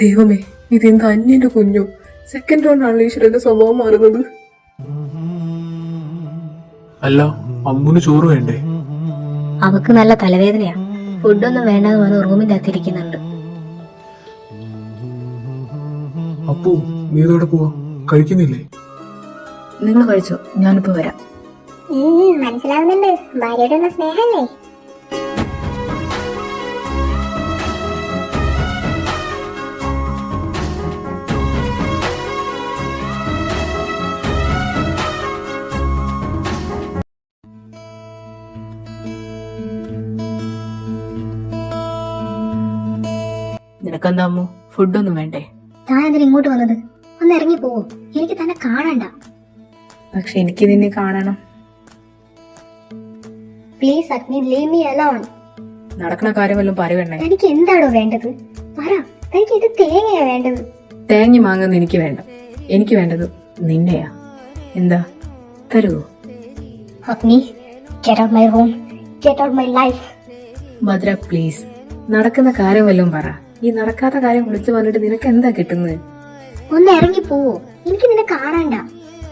ദൈവമേ, ഇതെന്താ അന്യന്റെ കുഞ്ഞോ? സെക്കൻഡ് റൗണ്ടാണല്ലോ ഈശ്വരന്റെ സ്വഭാവം മാറുന്നത്. അല്ല, അമ്മുന് ചോറ് വേണ്ടേ? അവക്ക് നല്ല തലവേദനയാ. ഫുഡൊന്നും വേണ്ടെന്ന് പറഞ്ഞ് റൂമിന്റെ അകത്തിരിക്കുന്നുണ്ട്. അപ്പു, നീ ഇതോടെ പോവാ? കഴിക്കുന്നില്ലേ? നിങ്ങൾ കഴിച്ചോ, ഞാനിപ്പോ വരാം. മനസ്സിലാവുന്നുണ്ട്, ഭാര്യയുടെ ഒന്നും സ്നേഹല്ലേ? നിനക്കെന്താ അമ്മു, ഫുഡൊന്നും വേണ്ടേ? താൻ എന്തിനാ ഇങ്ങോട്ട് വന്നത്? ഒന്ന് ഇറങ്ങി പോവോ? എനിക്ക് തന്നെ കാണണ്ട. പക്ഷെ എനിക്ക് നിന്നെ കാണണം. പ്ലീസ് അഗ്നി, ലീവ് മീ അലോൺ. നടക്കണ കാര്യം വല്ലതും പറയുവണ്ണേ. തനിക്ക് എന്താണോ വേണ്ടത്? പറ. തനിക്ക് ഇത് തേങ്ങയാ വേണ്ടത്? തേങ്ങ മാങ്ങുന്ന എനിക്ക് വേണ്ട. എനിക്ക് വേണ്ടത് നിന്നെയാ. എന്താ, തരുവോ? അഗ്നി, get out my room, get out my life. Bhadra please, നടക്കുന്ന കാര്യം വല്ലതും പറ. ഈ നടക്കാത്ത കാര്യം വിളിച്ചു പറഞ്ഞിട്ട് നിനക്ക് എന്താ കിട്ടുന്നത്? ഒന്ന് ഇറങ്ങി പോവോ? എനിക്ക് നിന്നെ കാണണ്ട.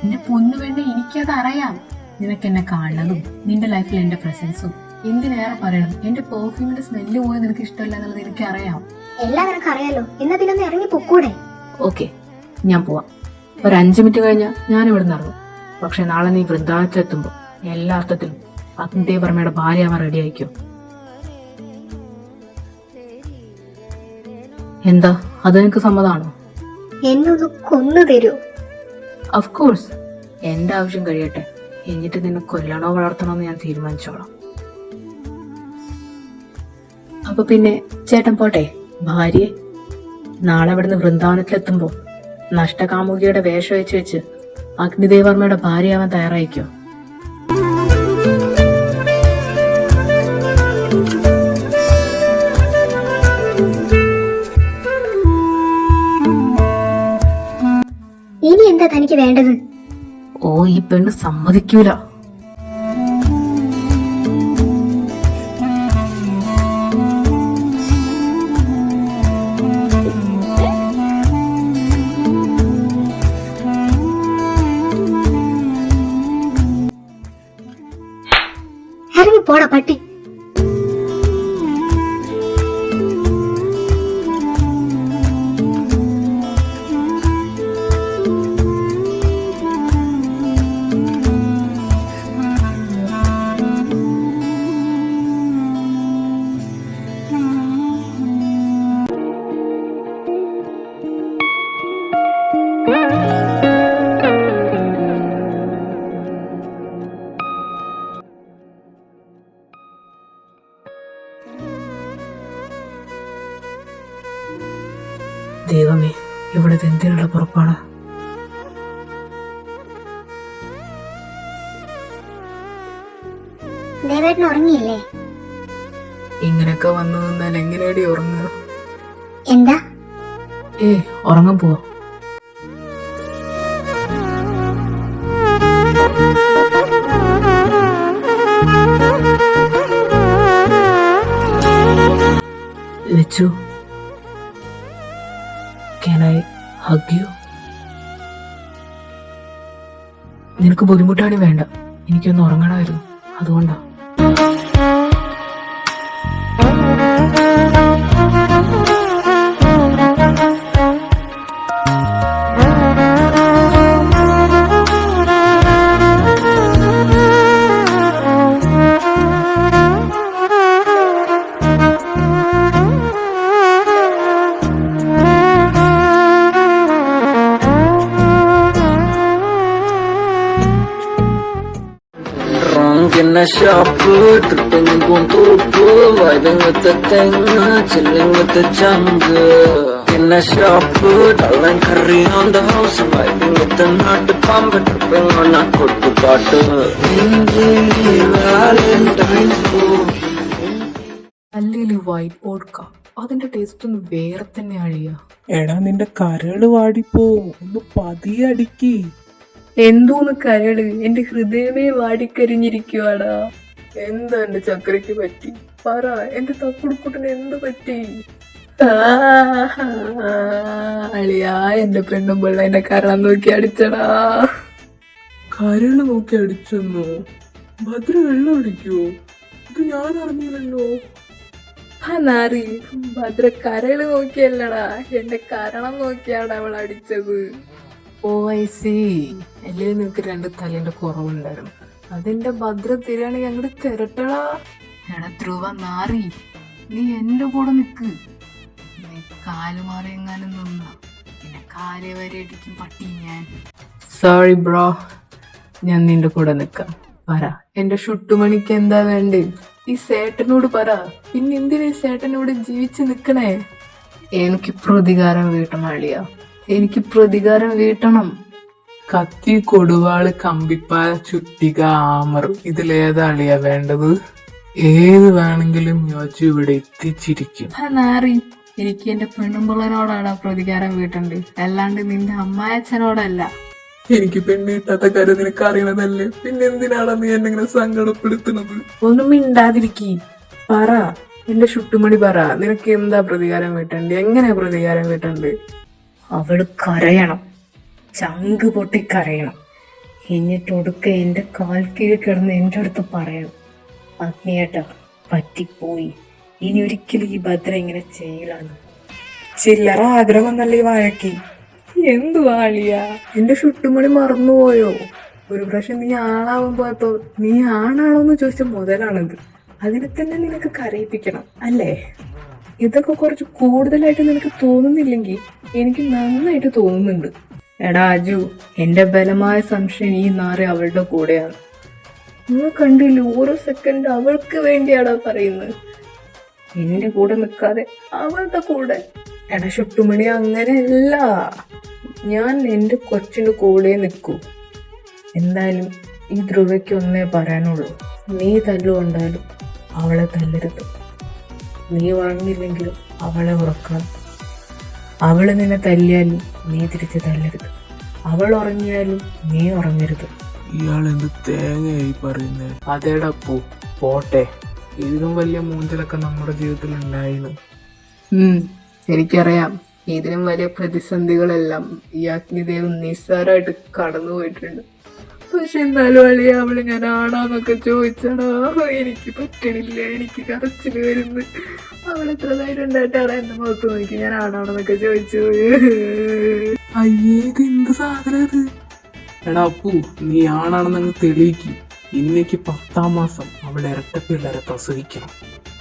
എന്റെ പൊന്നു വേണ്ട, എനിക്കത് അറിയാം. നിനക്ക് എന്നെ കാണുന്നതും നിന്റെ ലൈഫിൽ എന്റെ പ്രസൻസും എന്തിനേറെ പറയണം. എന്റെ പെർഫ്യൂമിന്റെ സ്മെല്ല് പോയി നിനക്ക് ഇഷ്ടമല്ല എന്നുള്ളത് എനിക്ക് അറിയാം. എല്ലാം നിനക്ക് അറിയാലോ. എന്നാ പിന്നെ ഒന്ന് ഇറങ്ങി പൊക്കൂടെ? ഓക്കെ, ഞാൻ പോവാം. ഒരു 5 മിനിറ്റ് കഴിഞ്ഞാൽ ഞാൻ ഇവിടെ നിന്ന് ഇറങ്ങും. പക്ഷെ നാളെ നീ വൃന്ദാവനത്തിലെത്തുമ്പോ എല്ലാ അർത്ഥത്തിലും അഗ്നിദേവർമ്മയുടെ ഭാര്യയാവാൻ റെഡി ആയിക്കോ. എന്താ, അത് നിനക്ക് സമ്മതമാണോ? എന്നൊന്ന് കൊന്നു തരൂ. ഓഫ് കോഴ്സ്, എന്റെ ആവശ്യം കഴിയട്ടെ, എന്നിട്ട് നിന്നെ കൊല്ലണോ വളർത്തണോ എന്ന് ഞാൻ തീരുമാനിച്ചോളാം. അപ്പൊ പിന്നെ ചേട്ടൻ പോട്ടെ. ഭാര്യയെ നാളെ ഇവിടുന്ന് വൃന്ദാവനത്തിലെത്തുമ്പോ നഷ്ടകാമുകിയുടെ വേഷം വെച്ച് അഗ്നിദേവർമ്മയുടെ ഭാര്യയാവാൻ തയ്യാറായിക്കോ. ഇനി എന്താ തനിക്ക് വേണ്ടത്? ഓ, ഈ പെണ്ണ് സമ്മതിക്കൂല. ഇറങ്ങി പോടാ പട്ടി. ദൈവമേ, ഇവിടെ എന്തിനുള്ള പുറപ്പാണ്? ദേവേട്ടൻ ഉറങ്ങിയില്ലേ? ഇങ്ങനെയൊക്കെ വന്നു നിന്നാൽ എങ്ങനെയാടി ഉറങ്ങുക? എന്താ? ഉറങ്ങാൻ പോവാ. വെച്ചു, can I hug you? നിനക്ക് ബുദ്ധിമുട്ടാണ് വേണ്ട, എനിക്കൊന്ന് ഉറങ്ങണമായിരുന്നു, അതുകൊണ്ടാ. in a shop, tripping in Gunturupu, vibing with the thing, chilling with the jungle. In a shop, darling curry on the house, vibing with the nut pump, tripping on a good bottle. Valentine's Day. അല്ലെങ്കിൽ white vodka, അതിന്റെ taste ഒന്ന് വേറെ തന്നെ അഴിയ. എടാ, നിന്റെ കരള് വാടിപ്പോ, ഒന്ന് പതിയെ അടിക്ക്. എന്തോന്ന് കരള്, എന്റെ ഹൃദയമേ വാടിക്കരിഞ്ഞിരിക്കുവാടാ. എന്താ എന്റെ ചക്കരയ്ക്ക് പറ്റി? പറ, എന്റെ തക്കുടുക്കുട്ടിന് എന്ത് പറ്റി? അളിയാ, എന്റെ പെണ്ണും പിള്ള എന്റെ കരളം നോക്കി അടിച്ചടാ. കരള് നോക്കി അടിച്ചെന്നോ? ഭദ്ര വെള്ളം അടിക്കുവോ? ഇത് ഞാൻ അറിഞ്ഞില്ലല്ലോ. നാറി, ഭദ്ര കരള് നോക്കിയല്ലടാ, എന്റെ കരണം നോക്കിയാണ് അവൾ അടിച്ചത്. ഓ ഐ സി, അല്ലെങ്കിൽ നിനക്ക് 2 തലേന്റെ കുറവുണ്ടായിരുന്നു. അതെന്റെ ഭദ്ര തിരിയാണെങ്കിൽ അങ്ങോട്ട് തിരട്ടടാ. എടാ ധ്രുവ നാറി, നീ എന്റെ കൂടെ നിക്ക്. നീ കാലുമാറി എങ്ങാനും നിന്ന പിന്നെ കാലേ വരെ അടിക്കും പട്ടി ഞാൻ. സോറി ബ്രോ, ഞാൻ നിന്റെ കൂടെ നിക്കാം. പറ, എന്റെ ഷുട്ടുമണിക്ക് എന്താ വേണ്ടേ? ഈ സേട്ടനോട് പറ. പിന്നെ എന്തിനാ സേട്ടനോട് ജീവിച്ച് നിക്കണേ? എനിക്ക് പ്രതികാരം വീട്ടണം അളിയ, എനിക്ക് പ്രതികാരം വീട്ടണം. കത്തി, കൊടുവാള്, കമ്പിപ്പാല, ചുറ്റിക, ആമർ, ഇതിലേതാ അളിയ വേണ്ടത്? ഏത് വേണമെങ്കിലും യോജി ഇവിടെ എത്തിച്ചിരിക്കും. നാറി, എനിക്ക് എന്റെ പെണ്ണുമ്പിള്ളനോടാണ് പ്രതികാരം വീട്ടേണ്ടത്, അല്ലാണ്ട് നിന്റെ അമ്മായച്ഛനോടല്ല. എനിക്ക് പെണ്ണ് കിട്ടാത്ത കാര്യം നിനക്ക് അറിയണതല്ലേ, പിന്നെ എന്തിനാണ് നീ എന്നെ ഇങ്ങനെ സങ്കടപ്പെടുത്തുന്നത്? ഒന്നും മിണ്ടാതിരിക്കി, പറ എന്റെ ചുട്ടുമണി പറ, നിനക്ക് എന്താ പ്രതികാരം വീട്ടണ്ട്? എങ്ങനെയാ പ്രതികാരം വീട്ടണ്ട്? അവള് കരയണം, ചങ്ക് പൊട്ടി കരയണം, എന്നിട്ടൊടുക്കെ എന്റെ കാൽ കീഴിൽ കിടന്ന് എന്റെ അടുത്ത് പറയണം, അഗ്നിയേട്ടാ പറ്റിപ്പോയി, ഇനി ഒരിക്കലും ഈ ഭദ്ര ഇങ്ങനെ ചെയ്യില്ലാന്ന്. ചില്ലറ ആഗ്രഹം നല്ല ഈ വഴക്കി. എന്തു വാളിയാ, എന്റെ ചുട്ടുമണി മറന്നുപോയോ? ഒരു പ്രാവശ്യം നീ ആളാവാൻ പോയപ്പോ നീ ആണാണോന്ന് ചോദിച്ച മുതലാണത്. അതിനെ തന്നെ നിനക്ക് കരയിപ്പിക്കണം അല്ലേ? ഇതൊക്കെ കുറച്ച് കൂടുതലായിട്ട് നിനക്ക് തോന്നുന്നില്ലെങ്കിൽ എനിക്ക് നന്നായിട്ട് തോന്നുന്നുണ്ട്. എടാ അജു, എന്റെ ബലമായ സംശയം ഈ നാറി അവളുടെ കൂടെയാണ്. നിങ്ങൾ കണ്ടില്ലേ, ഓരോ സെക്കൻഡ് അവൾക്ക് വേണ്ടിയാടാ പറയുന്നത്. എന്റെ കൂടെ നിൽക്കാതെ അവളുടെ കൂടെ. എടാ ചുട്ടുമണി, അങ്ങനെയല്ല, ഞാൻ എന്റെ കൊച്ചിന്റെ കൂടെ നിൽക്കൂ. എന്തായാലും ഈ ധ്രുവയ്ക്ക് ഒന്നേ പറയാനുള്ളൂ, നീ തല്ലുകൊണ്ടാലും അവളെ തല്ലരുത്. നീ ഉറങ്ങില്ലെങ്കിലും അവളെ ഉറക്കണം. അവള് നിന്നെ തല്ലിയാലും നീ തിരിച്ച് തല്ലരുത്. അവൾ ഉറങ്ങിയാലും നീ ഉറങ്ങരുത്. ഇയാൾ എന്ത് തേങ്ങയായി പറയുന്നേ? അതേടാ പോട്ടെ. ഇതിലും വലിയ മൂഞ്ചലൊക്കെ നമ്മുടെ ജീവിതത്തിൽ ഉണ്ടായിരുന്നു. എനിക്കറിയാം, ഇതിലും വലിയ പ്രതിസന്ധികളെല്ലാം ഈ അഗ്നിദേവൻ നിസ്സാരമായിട്ട് കടന്നു പോയിട്ടുണ്ട്. പക്ഷെ എന്നാലും അളിയ അവള് ഞാൻ ആണാന്നൊക്കെ ചോദിച്ചടാ, എനിക്ക് പറ്റണില്ല, എനിക്ക് കരച്ചില് വരുന്നു. അവളെത്ര ധൈര്യം ഉണ്ടായിട്ടാണ് എന്റെ മുഖത്ത് നോക്കി ഞാൻ ആണാണെന്നൊക്കെ ചോദിച്ചു. അയ്യേ, ഇത് എന്ത് സാധനം ഇത്? എടാ അപ്പു, നീ ആണാണെന്നങ്ങ് തെളിയിക്ക്. ഇന്നേക്ക് 10ാം മാസം അവൾ ഇരട്ട പിള്ളേരെ പ്രസവിക്കണം.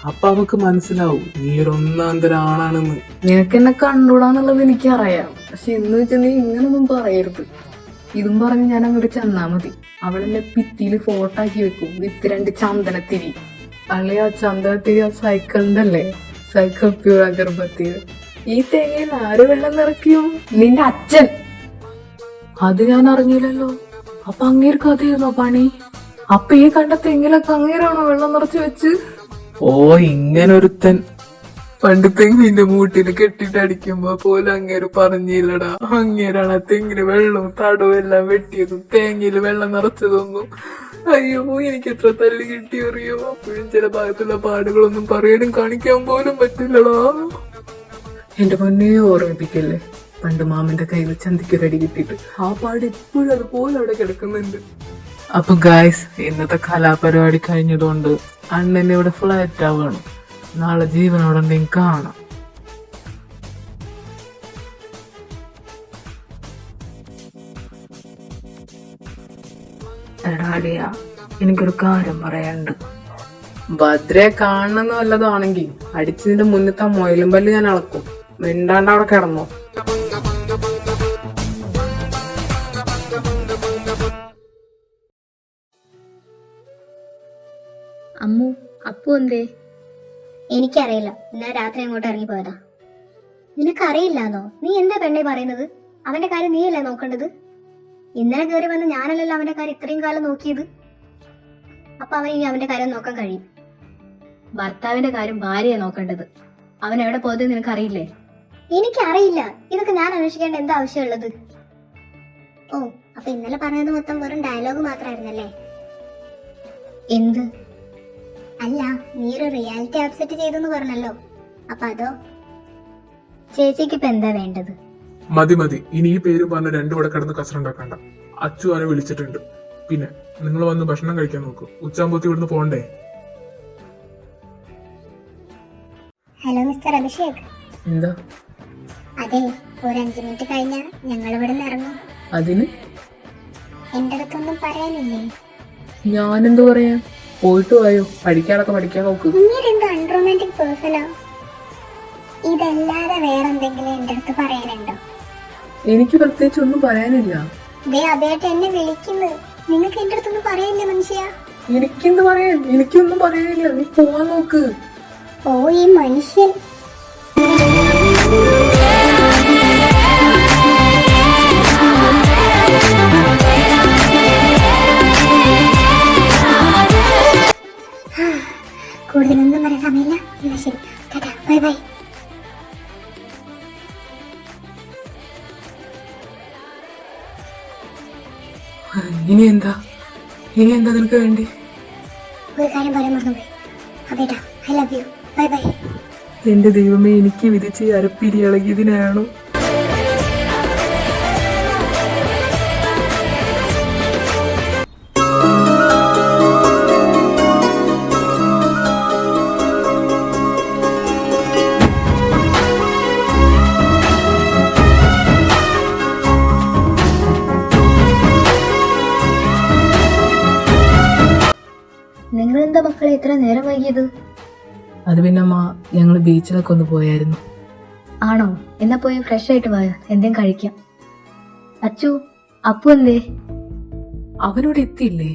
അപ്പൊ അവക്ക് മനസ്സിലാവും നീ ഒരു ഒന്നാം തരം ആണാണെന്ന്. നിനക്ക് എന്നെ കണ്ടൂടാന്നുള്ളത് എനിക്കറിയാം, പക്ഷെ എന്ന് വെച്ചാൽ നീ ഇങ്ങനൊന്നും പറയരുത്. ഇതും പറഞ്ഞ് ഞാൻ അങ്ങോട്ട് ചെന്നാ മതി. അവളെന്നെ ഭിത്തിയില് ഫോട്ടോ ആക്കി വെക്കും വിത്ത് 2 ചന്ദനത്തിരി. അല്ലെ ആ ചന്ദനത്തിരി ആ സൈക്കിളിന്റെ അല്ലേ, സൈക്കിൾ പ്യൂർ അഗർബത്തി. ഈ തേങ്ങയിൽ ആര് വെള്ളം നിറയ്ക്കും? നിന്റെ അച്ഛൻ. അത് ഞാൻ അറിഞ്ഞില്ലല്ലോ. അപ്പൊ അങ്ങേർക്ക് അതായിരുന്നോ പണി? അപ്പൊ ഈ കണ്ട തെങ്ങിലൊക്കെ അങ്ങേരാണോ വെള്ളം നിറച്ച് വെച്ച്? ഓ, ഇങ്ങനൊരുത്തൻ. പണ്ട് തെങ്ങിന്റെ മൂട്ടിന് കെട്ടിട്ട് അടിക്കുമ്പോ പോലും അങ്ങേര് പറഞ്ഞില്ലടാ, അങ്ങേരാണ് ആ തെങ്ങിന് വെള്ളവും തടവും എല്ലാം വെട്ടിയതും തേങ്ങയില് വെള്ളം നിറച്ചതൊന്നും. അയ്യോ, എനിക്ക് എത്ര തല്ല് കിട്ടിയറിയോ. അപ്പോഴും ചില ഭാഗത്തുള്ള പാടുകളൊന്നും പറയാനും കാണിക്കാൻ പോലും പറ്റില്ലടാ. എന്റെ പൊന്നെ ഓർമ്മിപ്പിക്കല്ലേ, പണ്ട് മാമന്റെ കയ്യിൽ ചന്തിക്കൊരടി കിട്ടിയിട്ട് ആ പാട് ഇപ്പോഴും അതുപോലെ അവിടെ കിടക്കുന്നുണ്ട്. അപ്പൊ ഗായ്സ്, ഇന്നത്തെ കലാപരിപാടി കഴിഞ്ഞതുകൊണ്ട് അണ്ണൻ ഇവിടെ ഫ്ലാറ്റ് ആവുകയാണ്. നാളെ ജീവനോടെ എന്തെങ്കിലും കാണാം. എടാടിയ, എനിക്കൊരു കാര്യം പറയാനുണ്ട്. ഭദ്രയെ കാണണമെന്ന് വല്ലതാണെങ്കിൽ അടിച്ചതിന്റെ മുന്നത്തെ മൊയിലും പല്ല് ഞാൻ അളക്കും. മിണ്ടാണ്ട് അവിടെ കിടന്നോ. അമ്മു, അപ്പു എന്തേ? എനിക്കറിയില്ല, ഇന്നലെ രാത്രി അങ്ങോട്ട് ഇറങ്ങി പോയതാ. നിനക്കറിയില്ലാന്നോ? നീ എന്താ പെണ്ണെ പറയുന്നത്? അവന്റെ കാര്യം നീയല്ലേ നോക്കേണ്ടത്? ഇന്നലെ കയറി വന്ന് ഞാനല്ലല്ലോ അവന്റെ കാര്യം ഇത്രയും കാലം നോക്കിയത്. അപ്പൊ അവൻ ഇനി അവന്റെ കാര്യം നോക്കാൻ കഴിയും. ഭർത്താവിന്റെ കാര്യം ഭാര്യയെ നോക്കേണ്ടത്. അവൻ എവിടെ പോയത് നിനക്കറിയില്ലേ? എനിക്കറിയില്ല. ഇതൊക്കെ ഞാൻ അന്വേഷിക്കേണ്ട എന്താ ആവശ്യമുള്ളത്? ഓ, അപ്പൊ ഇന്നലെ പറഞ്ഞത് മൊത്തം വെറും ഡയലോഗ് മാത്രമായിരുന്നല്ലേ? എന്ത്? അല്ല, നീ ഒരു റിയാലിറ്റി അപ്സെറ്റ് ചെയ്തെന്ന് പറഞ്ഞല്ലോ, അപ്പൊ അതോ? ചേച്ചിക്ക് ഇപ്പൊ എന്താ വേണ്ടത്? മതി മതി, ഇനി ഈ പേര് പറഞ്ഞ രണ്ടുകൂടെ കിടന്ന് കസറുണ്ടാക്കണ്ട. അച്ചു അവനെ വിളിച്ചിട്ടുണ്ട്. പിന്നെ നിങ്ങൾ വന്ന് ഭക്ഷണം കഴിക്കാൻ നോക്കൂ. ഉച്ചാമ്പൂത്തി ഇവിടുന്ന് പോണ്ടേ? Hello mister Abhishek. എന്താ? അതെ, ഒരു 5 മിനിറ്റ് കഴിഞ്ഞാ ഞങ്ങൾ ഇവിടെ നിന്ന് ഇറങ്ങും. അതിന് എന്റെ അടുത്തൊന്നും പറയാനില്ലേ? ഞാനെന്തു പറയാ? പോയിട്ട് പോയോ, പഠിക്കാനൊക്കെ പഠിക്കാൻ നോക്ക്. ഇങ്ങനെന്ത് അൺറൊമാൻറ്റിക് പേഴ്സണാ? ഇതല്ലാതെ വേറെന്തെങ്കിലും എന്റെ അടുത്ത് പറയാനുണ്ടോ? എനിക്ക് പ്രത്യേകിച്ച് ഒന്നും പറയാനില്ല. ദേ അതായിട്ട് എന്നെ വിളിക്കുന്നു. നിങ്ങൾക്ക് എന്റെ അടുത്തൊന്നും പറയില്ല മനുഷ്യ. എനിക്കെന്ത് പറയാൻ? എനിക്കൊന്നും പറയാനില്ല. നീ പോവാൻ നോക്ക്. ഓ, ഈ മനുഷ്യൻ. കൂടുതലൊന്നും പറയാൻ സമയമില്ല. എന്നാ ശരി, ടാറ്റാ, ബൈ ബൈ. ഇനി എന്താ നിനക്ക് വേണ്ടി? ഒരു കാര്യം പറയാൻ മറന്നുപോയി. അബേട്ടാ, I love you. Bye bye. എന്റെ ദൈവമേ, എനിക്ക് വിധിച്ച് അരപ്പിരി ഇളകിയതിനാണോ? നിങ്ങളെന്താ മക്കളെ ഇത്ര നേരം വൈകിയത്? അത് പിന്നെ അമ്മ, ഞങ്ങൾ ബീച്ചിലൊക്കെ ഒന്ന് പോയായിരുന്നു. ആണോ? എന്നാ പോയി ഫ്രഷ് ആയിട്ട് പോയ എന്തെങ്കിലും കഴിക്കാം. അച്ചു, അപ്പു എന്തേ? അവനോട് എത്തിയില്ലേ?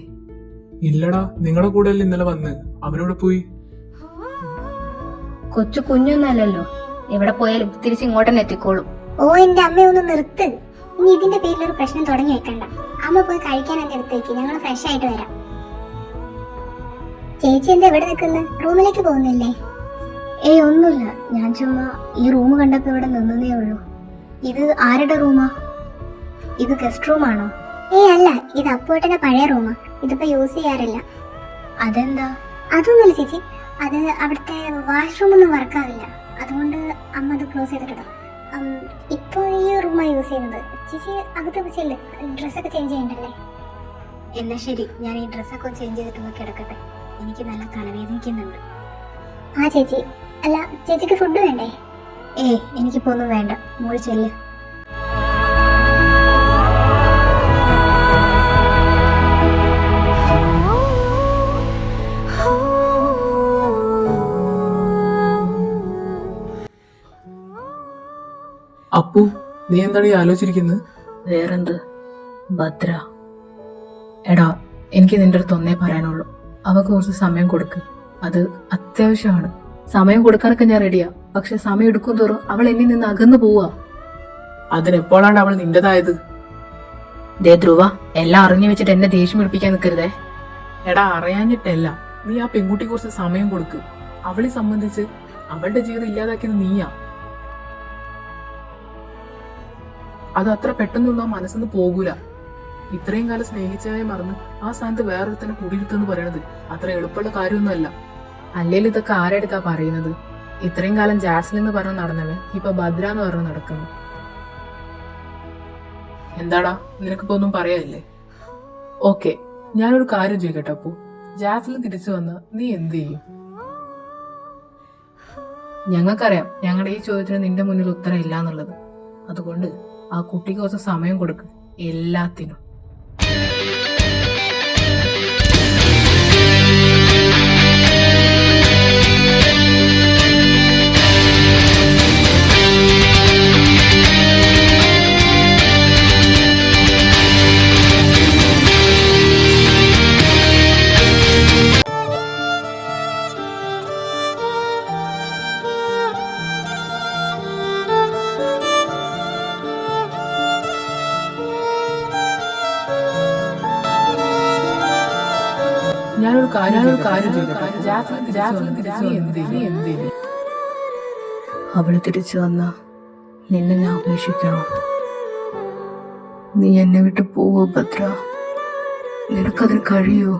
ഇല്ലടാ, നിങ്ങളുടെ കൂടെ അല്ലേ ഇന്നലെ വന്ന്. അവനോട് പോയി. കൊച്ചു കുഞ്ഞൊന്നല്ലല്ലോ, എവിടെ പോയാലും തിരിച്ച് ഇങ്ങോട്ട് തന്നെ എത്തിക്കോളും. ഓ, എന്റെ അമ്മ ഒന്ന് നിർത്ത്. ഇനി ഇതിന്റെ പേരിൽ ഒരു പ്രശ്നം തുടങ്ങി വെക്കണ്ട. അമ്മ പോയി കഴിക്കാനൊക്കെ എടുത്തേക്ക്, ഞങ്ങൾ ഫ്രഷ് ആയിട്ട് വരാം. ചേച്ചി എന്താ ഇവിടെ നിൽക്കുന്നത്? റൂമിലേക്ക് പോകുന്നില്ലേ? ഏയ് ഒന്നുമില്ല, ഞാൻ ചുമ്മാ ഈ റൂം കണ്ടപ്പോ ഇവിടെ നിന്നേ ഉള്ളൂ. ഇത് ആരുടെ റൂമാ? ഇത് ഗസ്റ്റ് റൂമാണോ? ഏയ് അല്ല, ഇത് അപ്പുവേട്ടന്റെ പഴയ റൂമാ. ഇതിപ്പോ യൂസ് ചെയ്യാറില്ല. അതെന്താ? അതൊന്നുമില്ല ചേച്ചി, അത് അവിടുത്തെ വാഷ്റൂം ഒന്നും വർക്കാവില്ല, അതുകൊണ്ട് അമ്മ അത് ക്ലോസ് ചെയ്തിട്ടാ. ഇപ്പൊ ഈ റൂമാ യൂസ് ചെയ്യുന്നത്. ചേച്ചി അകത്ത് ചെല്ല്, ഡ്രസ്സൊക്കെ ചേഞ്ച് ചെയ്യണ്ടല്ലേ? എന്നാ ശരി, ഞാൻ ഈ ഡ്രസ്സൊക്കെ ചേഞ്ച് ചെയ്തിട്ടൊന്ന് കിടക്കട്ടെ. എനിക്ക് നല്ല തലവേദനിക്കുന്നുണ്ട്. ആ ചേച്ചി, അല്ല ചേച്ചിക്ക് ഫുഡ് വേണ്ടേ? എനിക്കിപ്പോ ഒന്നും വേണ്ട, മോള് ചെല്ല്. അപ്പു, നീ എന്താണ് ഈ ആലോചിച്ചിരിക്കുന്നത്? വേറെന്ത് ഭദ്ര. എടാ, എനിക്ക് നിന്റെ അടുത്ത് ഒന്നേ പറയാനുള്ളൂ. അവക്ക് കുറച്ച് സമയം കൊടുക്ക്, അത് അത്യാവശ്യമാണ്. സമയം കൊടുക്കാനൊക്കെ ഞാൻ റെഡിയാ, പക്ഷെ സമയം എടുക്കും തോറും അവൾ എന്നിൽ നിന്ന് അകന്നു പോവാ. അതിനെപ്പോഴാണ് അവൾ നിന്റേതായത്? ദേ ധ്രുവ, എല്ലാം അറിഞ്ഞു വെച്ചിട്ട് എന്നെ ദേഷ്യം പിടിപ്പിക്കാൻ നിൽക്കരുതേ. എടാ, അറിയാഞ്ഞിട്ടല്ല, നീ ആ പെൺകുട്ടി കുറച്ച് സമയം കൊടുക്ക്. അവളെ സംബന്ധിച്ച് അവളുടെ ജീവിതം ഇല്ലാതാക്കിയത് നീയാ. അത് അത്ര പെട്ടെന്നൊന്നും ആ മനസ്സിന്ന് പോകൂല. ഇത്രയും കാലം സ്നേഹിച്ചതായി മറന്ന് ആ സ്ഥാനത്ത് വേറൊരുത്തന്നെ കുടിയിരുത്തെന്ന് പറയണത് അത്ര എളുപ്പമുള്ള കാര്യമൊന്നുമല്ല. അല്ലെങ്കിൽ ഇതൊക്കെ ആരെടുത്താ പറയുന്നത്? ഇത്രയും കാലം ജാസ്ലിൻ എന്ന് പറഞ്ഞ് നടന്നവൻ ഇപ്പൊ ഭദ്ര എന്ന് പറഞ്ഞ് നടക്കുന്നു. എന്താടാ, നിനക്കിപ്പോ ഒന്നും പറയാനില്ലേ? ഓക്കെ, ഞാനൊരു കാര്യം ചോദിക്കട്ടെ അപ്പു. ജാസ്ലിൻ തിരിച്ചു വന്ന നീ എന്ത് ചെയ്യും? ഞങ്ങൾക്കറിയാം ഞങ്ങളുടെ ഈ ചോദ്യത്തിന് നിന്റെ മുന്നിൽ ഉത്തരം ഇല്ല എന്നുള്ളത്. അതുകൊണ്ട് ആ കുട്ടിക്ക് കുറച്ച് സമയം കൊടുക്ക് എല്ലാത്തിനും. ഞാനൊരു കാര്യം ചോദിക്കട്ടെ. ജാസ്ലിൻ തിരിച്ചു വന്ന നീ എന്ത് ചെയ്യും? അവള് തിരിച്ചു വന്ന നിന്നെ ഞാൻ ഉപേക്ഷിക്കണോ? നീ എന്നെ വിട്ട് പോവോ ഭദ്ര? നിനക്കതിന് കഴിയോ?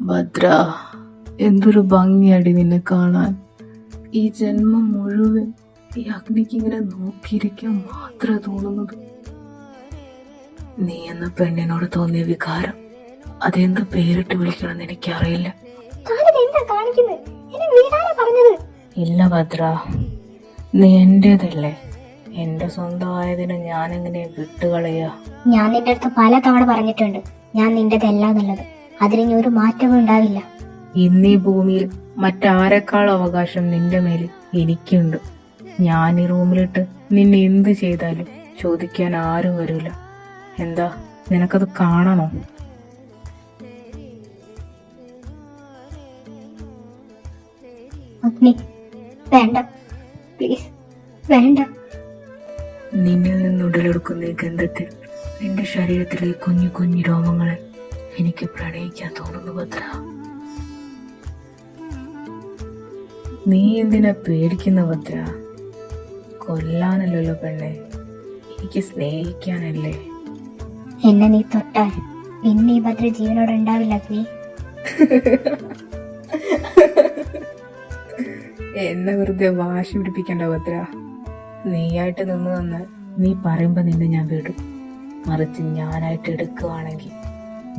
ഭദ്ര, എന്തൊരു ഭംഗിയടി നിന്നെ കാണാൻ. ഈ ജന്മം മുഴുവൻ ഈ അഗ്നിക്ക് ഇങ്ങനെ നോക്കിയിരിക്കാൻ മാത്രമേ തോന്നുന്നത്. നീ എന്ന പെണ്ണിനോട് തോന്നിയ വികാരം അതെന്ത് പേരിട്ട് വിളിക്കണമെന്ന് എനിക്കറിയില്ല. ഇല്ല ഭദ്ര, നീ എന്റേതല്ലേ. എന്റെ സ്വന്തമായതിനെ ഞാൻ എങ്ങനെ വിട്ടുകളയാ? ഞാൻ നിന്റെ അടുത്ത് പല തവണ പറഞ്ഞിട്ടുണ്ട്, ഞാൻ നിന്റേതല്ലാന്നുള്ളത്. അതിന് ഒരു മാറ്റവും ഉണ്ടാവില്ല. ഇന്നീ ഭൂമിയിൽ മറ്റാരെക്കാൾ അവകാശം നിന്റെ മേൽ എനിക്കുണ്ട്. ഞാൻ ഈ റൂമിലിട്ട് നിന്നെ എന്ത് ചെയ്താലും ചോദിക്കാൻ ആരും വരൂല. എന്താ, നിനക്കത് കാണണോ? അഗ്നി, വേണ്ട, പ്ലീസ് വേണ്ട. നിന്നിൽ നിന്ന് ഉടലെടുക്കുന്ന ഈ ഗന്ധത്തിൽ നിന്റെ ശരീരത്തിലെ കുഞ്ഞു കുഞ്ഞു രോമങ്ങളെ എനിക്ക് പ്രണയിക്കാൻ തോന്നുന്നു ഭദ്ര. നീ എന്തിനാ പേടിക്കുന്ന ഭദ്ര? കൊല്ലാനല്ലല്ലോ പെണ്ണെ, എനിക്ക് സ്നേഹിക്കാനല്ലേ. എന്നെ നീ തൊട്ടാൽ പിന്നെ ഈ ഭദ്ര ജീവനോടെ ഉണ്ടാവില്ല അഗ്നി. എന്നെ വെറുതെ വാശി പിടിപ്പിക്കണ്ട ഭദ്ര. നീയായിട്ട് നിന്ന് തന്നാൽ നീ പറയുമ്പോ നിന്നെ ഞാൻ വിടും. മറിച്ച് ഞാനായിട്ട് എടുക്കുവാണെങ്കിൽ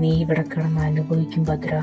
നീ ഇവിടെ കിടന്ന് അനുഭവിക്കും ഭദ്ര.